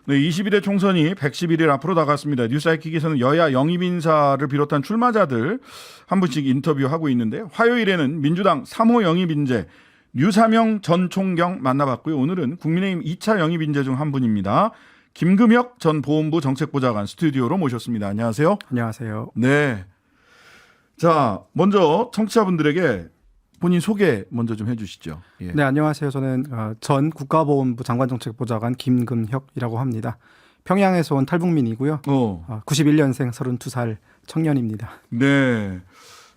네, 22대 총선이 111일 앞으로 다가왔습니다. 뉴스아이킥에서는 여야 영입 인사를 비롯한 출마자들 한 분씩 인터뷰하고 있는데 화요일에는 민주당 3호 영입 인재 류사명 전 총경 만나봤고요. 오늘은 국민의힘 2차 영입 인재 중 한 분입니다. 김금혁 전 보훈부 정책보좌관 스튜디오로 모셨습니다. 안녕하세요. 안녕하세요. 네. 자, 먼저 청취자분들에게 본인 소개 먼저 좀 해주시죠. 예. 네, 안녕하세요. 저는 전 국가보훈부 장관정책보좌관 김금혁이라고 합니다. 평양에서 온 탈북민이고요. 91년생 32살 청년입니다. 네.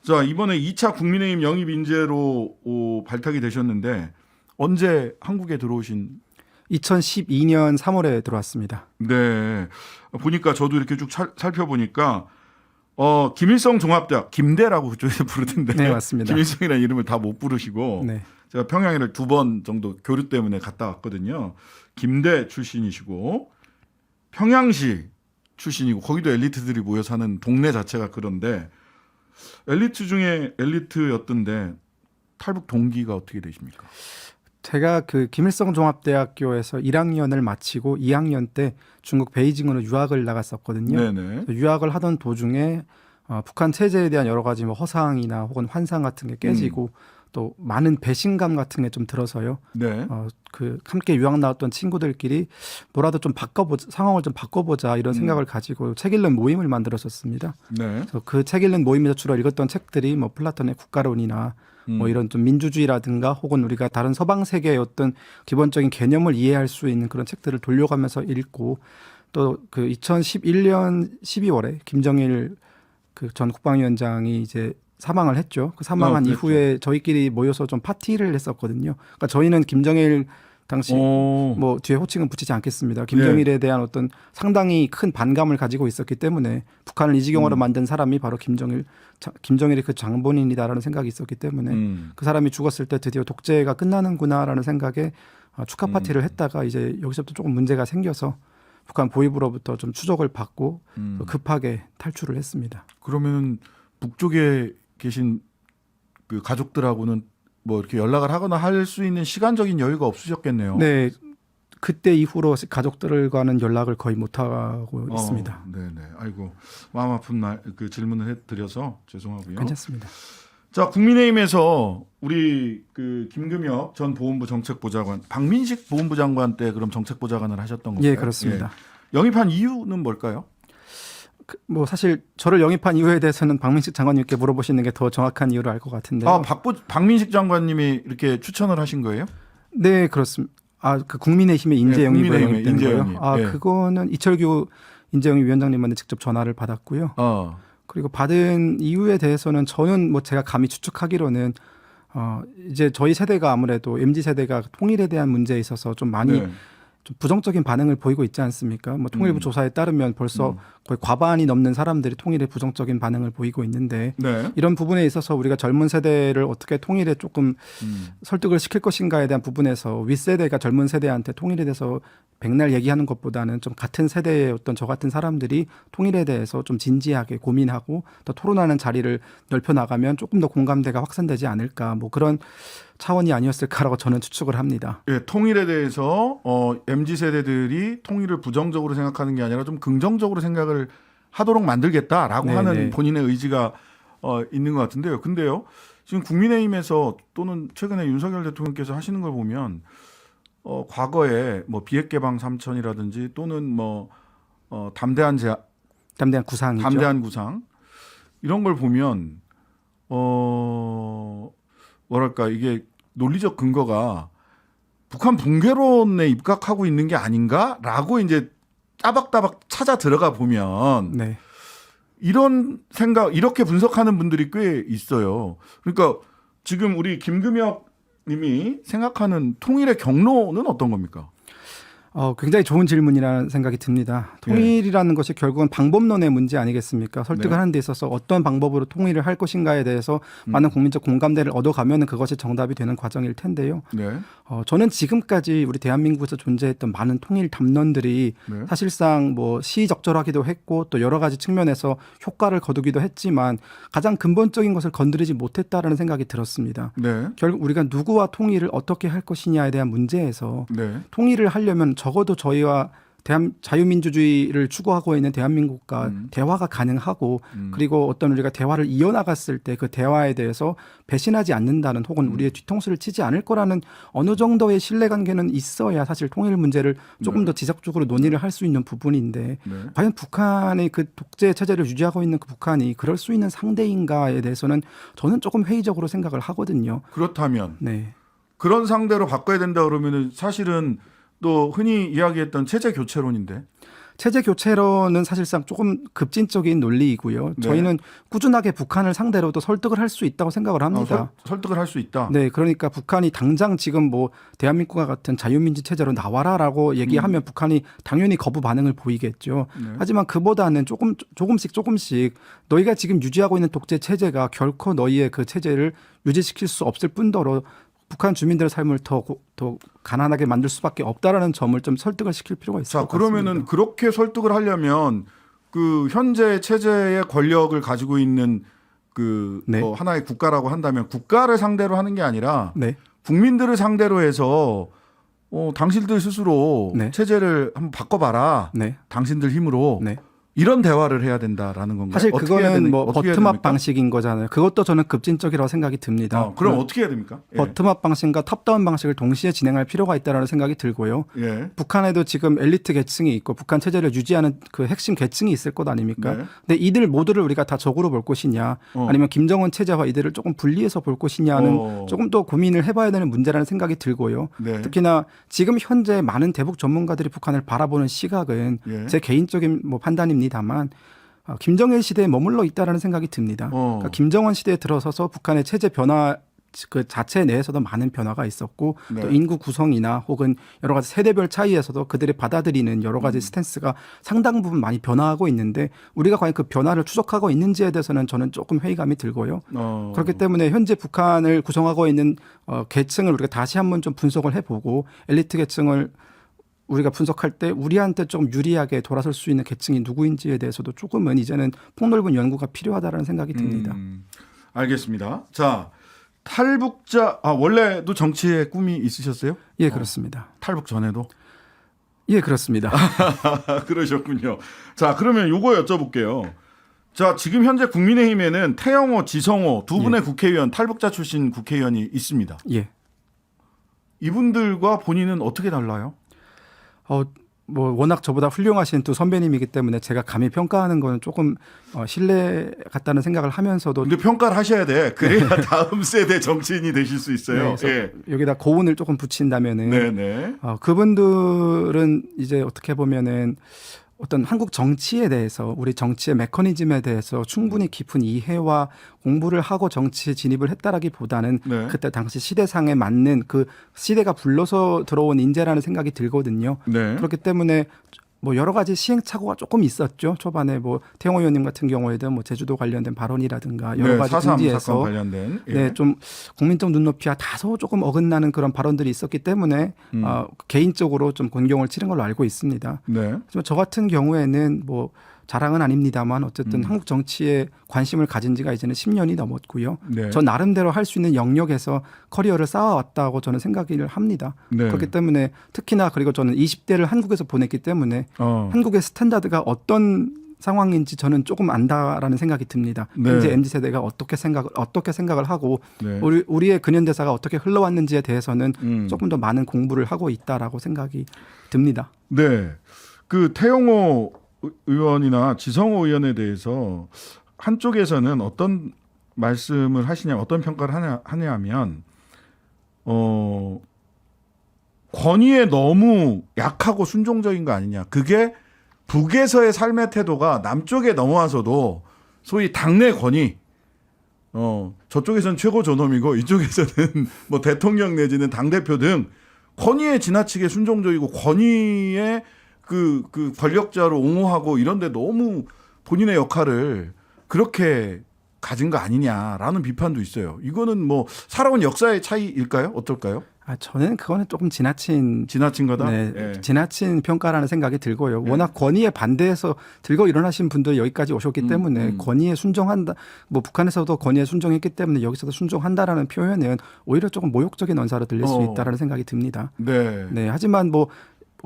자, 이번에 2차 국민의힘 영입 인재로 발탁이 되셨는데 언제 한국에 들어오신? 2012년 3월에 들어왔습니다. 네. 보니까 저도 이렇게 쭉 살펴보니까 김일성 종합대학 김대라고 그쪽에서 부르던데. 네, 맞습니다. 김일성이라는 이름을 다 못 부르시고 네. 제가 평양에를 2번 정도 교류 때문에 갔다 왔거든요. 김대 출신이시고 평양시 출신이고 거기도 엘리트들이 모여 사는 동네 자체가 그런데 엘리트 중에 엘리트였던데 탈북 동기가 어떻게 되십니까? 제가 그 김일성 종합대학교에서 1학년을 마치고 2학년 때 중국 베이징으로 유학을 나갔었거든요. 네네. 유학을 하던 도중에 북한 체제에 대한 여러 가지 뭐 허상이나 혹은 환상 같은 게 깨지고 또 많은 배신감 같은 게 좀 들어서요. 네. 그 함께 유학 나왔던 친구들끼리 뭐라도 좀 바꿔보자, 상황을 좀 바꿔보자 이런 생각을 가지고 책 읽는 모임을 만들었었습니다. 네. 그래서 그 책 읽는 모임에서 주로 읽었던 책들이 뭐 플라톤의 국가론이나 뭐 이런 좀 민주주의라든가 혹은 우리가 다른 서방 세계의 어떤 기본적인 개념을 이해할 수 있는 그런 책들을 돌려가면서 읽고 또 그 2011년 12월에 김정일 그 전 국방위원장이 이제 사망을 했죠. 그 사망한 이후에 저희끼리 모여서 좀 파티를 했었거든요. 그러니까 저희는 김정일 당시 뭐 뒤에 호칭은 붙이지 않겠습니다. 김정일에 대한 어떤 상당히 큰 반감을 가지고 있었기 때문에 북한을 이 지경으로 만든 사람이 바로 김정일이 그 장본인이다라는 생각이 있었기 때문에 그 사람이 죽었을 때 드디어 독재가 끝나는구나라는 생각에 축하 파티를 했다가 이제 여기서부터 조금 문제가 생겨서 북한 보위부로부터 좀 추적을 받고 급하게 탈출을 했습니다. 그러면 북쪽에 계신 그 가족들하고는 뭐 이렇게 연락을 하거나 할 수 있는 시간적인 여유가 없으셨겠네요. 네. 그때 이후로 가족들과는 연락을 거의 못 하고 있습니다. 네네. 아이고 마음 아픈 그 질문을 해드려서 죄송하고요. 괜찮습니다. 자, 국민의힘에서 우리 그 김금혁 전 보훈부 정책보좌관, 박민식 보훈부 장관 때 그럼 정책보좌관을 하셨던 건가요? 예, 그렇습니다. 예. 영입한 이유는 뭘까요? 뭐 사실 저를 영입한 이유에 대해서는 박민식 장관님께 물어보시는 게 더 정확한 이유를 알 것 같은데요. 박민식 장관님이 이렇게 추천을 하신 거예요? 네, 그렇습니다. 그 국민의힘의 인재 영입으로 영입된 거예요. 그거는 이철규 인재영입 위원장님한테 직접 전화를 받았고요. 그리고 받은 이유에 대해서는 저는 뭐 제가 감히 추측하기로는 이제 저희 세대가 아무래도 MZ 세대가 통일에 대한 문제에 있어서 좀 많이 좀 부정적인 반응을 보이고 있지 않습니까? 뭐 통일부 조사에 따르면 벌써 거의 과반이 넘는 사람들이 통일에 부정적인 반응을 보이고 있는데 이런 부분에 있어서 우리가 젊은 세대를 어떻게 통일에 조금 설득을 시킬 것인가에 대한 부분에서 윗세대가 젊은 세대한테 통일에 대해서 백날 얘기하는 것보다는 좀 같은 세대의 어떤 저 같은 사람들이 통일에 대해서 좀 진지하게 고민하고 더 토론하는 자리를 넓혀나가면 조금 더 공감대가 확산되지 않을까 뭐 그런 차원이 아니었을까라고 저는 추측을 합니다. 예, 통일에 대해서 MZ 세대들이 통일을 부정적으로 생각하는 게 아니라 좀 긍정적으로 생각을 하도록 만들겠다라고 하는 본인의 의지가 있는 것 같은데요. 근데요, 지금 국민의힘에서 또는 최근에 윤석열 대통령께서 하시는 걸 보면 과거에 뭐 비핵개방 3천이라든지 또는 뭐 담대한 구상이죠. 담대한 구상 이런 걸 보면 뭐랄까 이게 논리적 근거가 북한 붕괴론에 입각하고 있는 게 아닌가라고 이제 따박따박 찾아 들어가 보면 이런 생각 이렇게 분석하는 분들이 꽤 있어요. 그러니까 지금 우리 김금혁 님이 생각하는 통일의 경로는 어떤 겁니까? 굉장히 좋은 질문이라는 생각이 듭니다. 통일이라는 것이 결국은 방법론의 문제 아니겠습니까? 설득을 하는 데 있어서 어떤 방법으로 통일을 할 것인가에 대해서 많은 국민적 공감대를 얻어가면 그것이 정답이 되는 과정일 텐데요. 저는 지금까지 우리 대한민국에서 존재했던 많은 통일 담론들이 사실상 뭐 시의적절하기도 했고 또 여러 가지 측면에서 효과를 거두기도 했지만 가장 근본적인 것을 건드리지 못했다라는 생각이 들었습니다. 결국 우리가 누구와 통일을 어떻게 할 것이냐에 대한 문제에서 통일을 하려면 적어도 저희와 자유민주주의를 추구하고 있는 대한민국과 대화가 가능하고 그리고 어떤 우리가 대화를 이어나갔을 때 그 대화에 대해서 배신하지 않는다는 혹은 우리의 뒤통수를 치지 않을 거라는 어느 정도의 신뢰관계는 있어야 사실 통일 문제를 조금 더 지속적으로 논의를 할 수 있는 부분인데 과연 북한의 그 독재 체제를 유지하고 있는 그 북한이 그럴 수 있는 상대인가에 대해서는 저는 조금 회의적으로 생각을 하거든요. 그렇다면 네. 그런 상대로 바꿔야 된다 그러면은 사실은 또 흔히 이야기했던 체제 교체론인데. 체제 교체론은 사실상 조금 급진적인 논리이고요. 네. 저희는 꾸준하게 북한을 상대로도 설득을 할 수 있다고 생각을 합니다. 설득을 할 수 있다. 네, 그러니까 북한이 당장 지금 뭐 대한민국과 같은 자유민주 체제로 나와라라고 얘기하면 북한이 당연히 거부 반응을 보이겠죠. 네. 하지만 그보다는 조금씩 너희가 지금 유지하고 있는 독재 체제가 결코 너희의 그 체제를 유지시킬 수 없을 뿐더러 북한 주민들의 삶을 더 가난하게 만들 수밖에 없다라는 점을 좀 설득을 시킬 필요가 있을 것 같습니다. 그러면은 그렇게 설득을 하려면 그 현재 체제의 권력을 가지고 있는 그 네. 뭐 하나의 국가라고 한다면 국가를 상대로 하는 게 아니라 네. 국민들을 상대로 해서 당신들 스스로 네. 체제를 한번 바꿔봐라. 네. 당신들 힘으로. 네. 이런 대화를 해야 된다라는 건가요? 사실 그거는 뭐 버텀업 방식인 거잖아요. 그것도 저는 급진적이라고 생각이 듭니다. 그럼 어떻게 해야 됩니까? 예. 버텀업 방식과 탑다운 방식을 동시에 진행할 필요가 있다는 생각이 들고요. 예. 북한에도 지금 엘리트 계층이 있고 북한 체제를 유지하는 그 핵심 계층이 있을 것 아닙니까? 네. 근데 이들 모두를 우리가 다 적으로 볼 것이냐 아니면 김정은 체제와 이들을 조금 분리해서 볼 것이냐는 조금 더 고민을 해봐야 되는 문제라는 생각이 들고요. 네. 특히나 지금 현재 많은 대북 전문가들이 북한을 바라보는 시각은 예. 제 개인적인 뭐 판단입니다만 김정일 시대에 머물러 있다라는 생각이 듭니다. 그러니까 김정은 시대에 들어서서 북한의 체제 변화 그 자체 내에서도 많은 변화가 있었고 네. 또 인구 구성이나 혹은 여러 가지 세대별 차이에서도 그들이 받아들이는 여러 가지 스탠스가 상당 부분 많이 변화하고 있는데 우리가 과연 그 변화를 추적하고 있는지에 대해서는 저는 조금 회의감이 들고요. 그렇기 때문에 현재 북한을 구성하고 있는 계층을 우리가 다시 한번 좀 분석을 해보고 엘리트 계층을 우리가 분석할 때 우리한테 조금 유리하게 돌아설 수 있는 계층이 누구인지에 대해서도 조금은 이제는 폭넓은 연구가 필요하다는 생각이 듭니다. 알겠습니다. 자, 탈북자 원래도 정치에 꿈이 있으셨어요? 예, 그렇습니다. 탈북 전에도? 예, 그렇습니다. 그러셨군요. 자, 그러면 요거 여쭤볼게요. 자, 지금 현재 국민의힘에는 태영호, 지성호 두 분의 국회의원, 탈북자 출신 국회의원이 있습니다. 예. 이분들과 본인은 어떻게 달라요? 뭐 워낙 저보다 훌륭하신 두 선배님이기 때문에 제가 감히 평가하는 거는 조금 신뢰 같다는 생각을 하면서도 근데 평가를 하셔야 돼. 그래야 다음 세대 정치인이 되실 수 있어요. 네, 예. 여기다 고운을 조금 붙인다면은 네네. 그분들은 이제 어떻게 보면은 어떤 한국 정치에 대해서 우리 정치의 메커니즘에 대해서 충분히 깊은 이해와 공부를 하고 정치에 진입을 했다라기보다는 네. 그때 당시 시대상에 맞는 그 시대가 불러서 들어온 인재라는 생각이 들거든요. 네. 그렇기 때문에 뭐 여러 가지 시행착오가 조금 있었죠. 초반에 뭐 태영호 의원님 같은 경우에도 뭐 제주도 관련된 발언이라든가 여러 가지 4.3 등지에서 사건 관련된 네, 좀 국민적 눈높이와 다소 조금 어긋나는 그런 발언들이 있었기 때문에 개인적으로 좀 곤경을 치른 걸로 알고 있습니다. 네. 하지만 저 같은 경우에는 뭐 자랑은 아닙니다만 어쨌든 한국 정치에 관심을 가진 지가 이제는 10년이 넘었고요. 네. 저 나름대로 할 수 있는 영역에서 커리어를 쌓아왔다고 저는 생각을 합니다. 네. 그렇기 때문에 특히나 그리고 저는 20대를 한국에서 보냈기 때문에 한국의 스탠다드가 어떤 상황인지 저는 조금 안다라는 생각이 듭니다. 네. 현재 MZ세대가 어떻게 생각을 하고 네. 우리의 근현대사가 어떻게 흘러왔는지에 대해서는 조금 더 많은 공부를 하고 있다라고 생각이 듭니다. 네. 그 태영호 의원이나 지성호 의원에 대해서 한쪽에서는 어떤 말씀을 하시냐, 어떤 평가를 하냐 하면 권위에 너무 약하고 순종적인 거 아니냐. 그게 북에서의 삶의 태도가 남쪽에 넘어와서도 소위 당내 권위, 저쪽에서는 최고 존엄이고 이쪽에서는 뭐 대통령 내지는 당대표 등 권위에 지나치게 순종적이고 권위에 그 권력자로 옹호하고 이런데 너무 본인의 역할을 그렇게 가진 거 아니냐라는 비판도 있어요. 이거는 뭐 살아온 역사의 차이일까요? 어떨까요? 저는 그거는 조금 지나친 거다. 네, 예. 지나친 평가라는 생각이 들고요. 워낙 권위에 반대해서 들고 일어나신 분들이 여기까지 오셨기 때문에 권위에 순종한다. 뭐 북한에서도 권위에 순종했기 때문에 여기서도 순종한다라는 표현은 오히려 조금 모욕적인 언사로 들릴 수 있다라는 생각이 듭니다. 네. 네, 하지만 뭐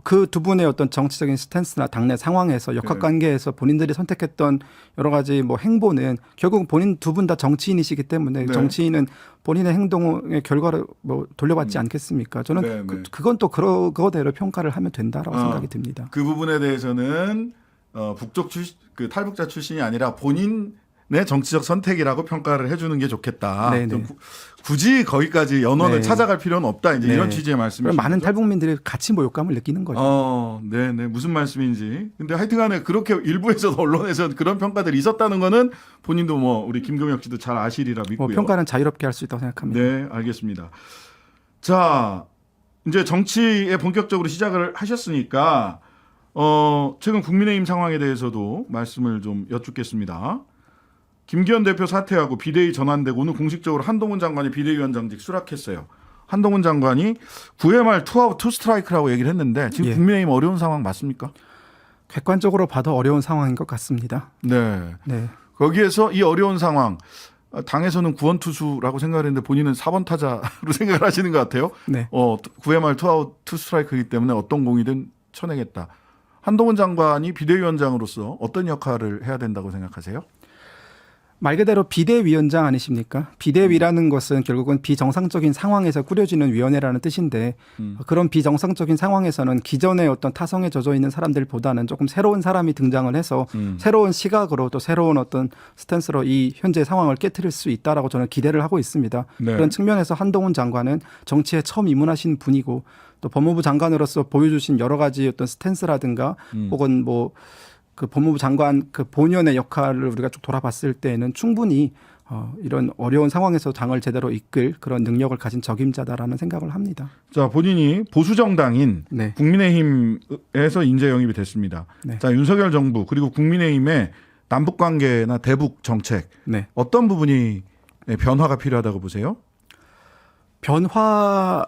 그 두 분의 어떤 정치적인 스탠스나 당내 상황에서 역학관계에서 본인들이 선택했던 여러 가지 뭐 행보는 결국 본인 두 분 다 정치인이시기 때문에 정치인은 본인의 행동의 결과를 뭐 돌려받지 않겠습니까? 저는 그건 또 그거대로 평가를 하면 된다라고 생각이 듭니다. 그 부분에 대해서는 북쪽 그 탈북자 출신이 아니라 본인의 정치적 선택이라고 평가를 해주는 게 좋겠다. 좀 굳이 거기까지 연원을 찾아갈 필요는 없다. 이제 이런 취지의 말씀이시죠. 많은 탈북민들이 같이 모욕감을 느끼는 거죠. 네네. 무슨 말씀인지. 근데 하여튼간에 그렇게 일부에서 언론에서 그런 평가들이 있었다는 거는 본인도 뭐 우리 김경혁 씨도 잘 아시리라 믿고요. 평가는 자유롭게 할 수 있다고 생각합니다. 네, 알겠습니다. 자, 이제 정치에 본격적으로 시작을 하셨으니까 최근 국민의힘 상황에 대해서도 말씀을 좀 여쭙겠습니다. 김기현 대표 사퇴하고 비대위 전환되고 오늘 공식적으로 한동훈 장관이 비대위원장직 수락했어요. 한동훈 장관이 9회 말 투아웃 투 스트라이크라고 얘기를 했는데 지금 국민의힘 어려운 상황 맞습니까? 객관적으로 봐도 어려운 상황인 것 같습니다. 네. 거기에서 이 어려운 상황 당에서는 구원투수라고 생각을 했는데 본인은 4번 타자로 생각을 하시는 것 같아요. 9회 말 투아웃 투 스트라이크이기 때문에 어떤 공이든 쳐내겠다. 한동훈 장관이 비대위원장으로서 어떤 역할을 해야 된다고 생각하세요? 말 그대로 비대위원장 아니십니까? 비대위라는 것은 결국은 비정상적인 상황에서 꾸려지는 위원회라는 뜻인데 그런 비정상적인 상황에서는 기존의 어떤 타성에 젖어 있는 사람들보다는 조금 새로운 사람이 등장을 해서 새로운 시각으로 또 새로운 어떤 스탠스로 이 현재 상황을 깨트릴 수 있다라고 저는 기대를 하고 있습니다. 그런 측면에서 한동훈 장관은 정치에 처음 입문하신 분이고 또 법무부 장관으로서 보여주신 여러 가지 어떤 스탠스라든가 혹은 뭐 그 법무부 장관 그 본연의 역할을 우리가 쭉 돌아봤을 때에는 충분히 이런 어려운 상황에서 당을 제대로 이끌 그런 능력을 가진 적임자다라는 생각을 합니다. 자, 본인이 보수 정당인 국민의힘에서 인재 영입이 됐습니다. 자, 윤석열 정부 그리고 국민의힘의 남북 관계나 대북 정책 어떤 부분이 변화가 필요하다고 보세요? 변화가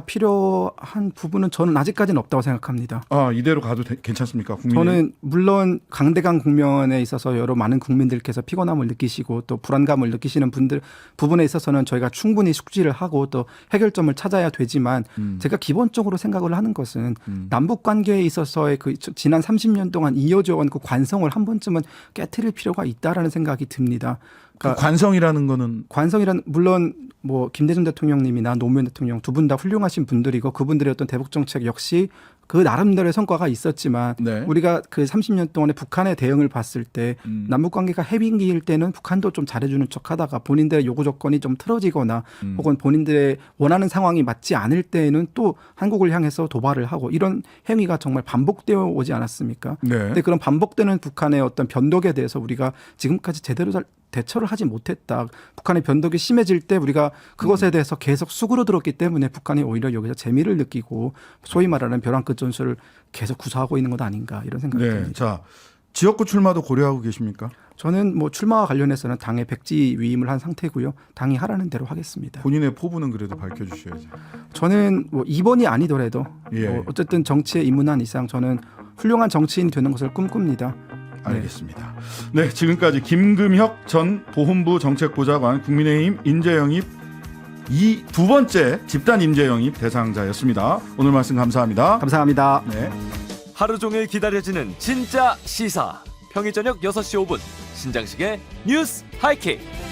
필요한 부분은 저는 아직까지는 없다고 생각합니다. 이대로 가도 괜찮습니까? 저는 물론 강대강 국면에 있어서 여러 많은 국민들께서 피곤함을 느끼시고 또 불안감을 느끼시는 부분에 있어서는 저희가 충분히 숙지를 하고 또 해결점을 찾아야 되지만 제가 기본적으로 생각을 하는 것은 남북 관계에 있어서의 그 지난 30년 동안 이어져 온 그 관성을 한 번쯤은 깨트릴 필요가 있다라는 생각이 듭니다. 그러니까 관성이라는 거는 물론 뭐 김대중 대통령님이나 노무현 대통령 두 분 다 훌륭하신 분들이고 그분들의 어떤 대북 정책 역시 그 나름대로의 성과가 있었지만 우리가 그 30년 동안의 북한의 대응을 봤을 때 남북 관계가 해빙기일 때는 북한도 좀 잘해주는 척하다가 본인들의 요구 조건이 좀 틀어지거나 혹은 본인들의 원하는 상황이 맞지 않을 때에는 또 한국을 향해서 도발을 하고 이런 행위가 정말 반복되어 오지 않았습니까? 근데 그런 반복되는 북한의 어떤 변덕에 대해서 우리가 지금까지 제대로 잘 대처를 하지 못했다. 북한의 변덕이 심해질 때 우리가 그것에 대해서 계속 수그러들었기 때문에 북한이 오히려 여기서 재미를 느끼고 소위 말하는 벼랑 끝 전술을 계속 구사하고 있는 것 아닌가 이런 생각이 듭니다. 자, 지역구 출마도 고려하고 계십니까? 저는 뭐 출마와 관련해서는 당의 백지 위임을 한 상태고요. 당이 하라는 대로 하겠습니다. 본인의 포부는 그래도 밝혀주셔야죠. 저는 뭐 이번이 아니더라도 뭐 어쨌든 정치에 입문한 이상 저는 훌륭한 정치인이 되는 것을 꿈꿉니다. 알겠습니다. 네, 지금까지 김금혁 전 보훈부 정책보좌관 국민의힘 인재영입 두 번째 집단 인재영입 대상자였습니다. 오늘 말씀 감사합니다. 감사합니다. 하루 종일 기다려지는 진짜 시사. 평일 저녁 6시 5분 신장식의 뉴스 하이킥.